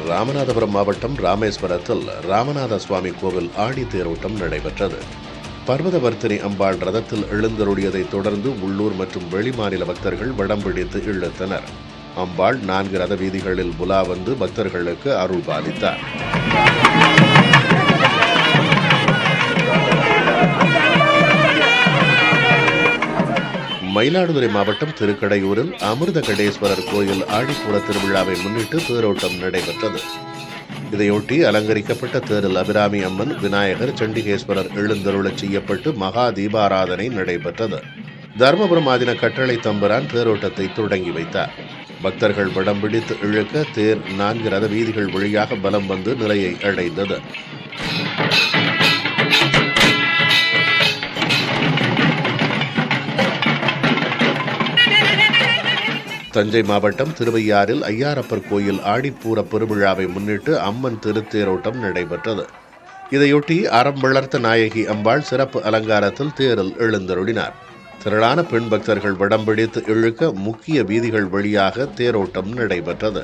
ராமநாதபுரம் மாவட்டம் ராமேஸ்வரத்தில் ராமநாத சுவாமி கோவில் ஆடி தேரோட்டம் நடைபெற்றது. பர்வதவர்த்தினி அம்பாள் ரதத்தில் எழுந்தருளியதைத் தொடர்ந்து உள்ளூர் மற்றும் வெளிமாநில பக்தர்கள் வடம் பிடித்து இழுத்தனர். அம்பாள் 4 ரத வீதிகளில் உலா வந்து பக்தர்களுக்கு அருள் பாலித்தார். மயிலாடுதுறை மாவட்டம் திருக்கடையூரில் அமிர்த கடேஸ்வரர் கோயில் ஆடிப்பூர திருவிழாவை முன்னிட்டு தேரோட்டம் நடைபெற்றது. இதையொட்டி அலங்கரிக்கப்பட்ட தேரில் அபிராமி அம்மன், விநாயகர், சண்டிகேஸ்வரர் எழுந்தருளச் செய்யப்பட்டு மகா தீபாராதனை நடைபெற்றது. தர்மபுரம் ஆதீன கட்டளை தம்புரான் தேரோட்டத்தை தொடங்கி வைத்தார். பக்தர்கள் வடம் பிடித்து இழுக்க தேர் 4 ரத வீதிகள் வழியாக பலம் வந்து நிலையை அடைந்தது. தஞ்சை மாவட்டம் திருவையாறில் ஐயாரப்பர் கோயில் ஆடிப்பூர பெருவிழாவை முன்னிட்டு அம்மன் திருத்தேரோட்டம் நடைபெற்றது. இதையொட்டி அறம் வளர்த்த நாயகி அம்பாள் சிறப்பு அலங்காரத்தில் தேரில் எழுந்தருளினார். திரளான பெண் பக்தர்கள் வடம் பிடித்து இழுக்க முக்கிய வீதிகள் வழியாக தேரோட்டம் நடைபெற்றது.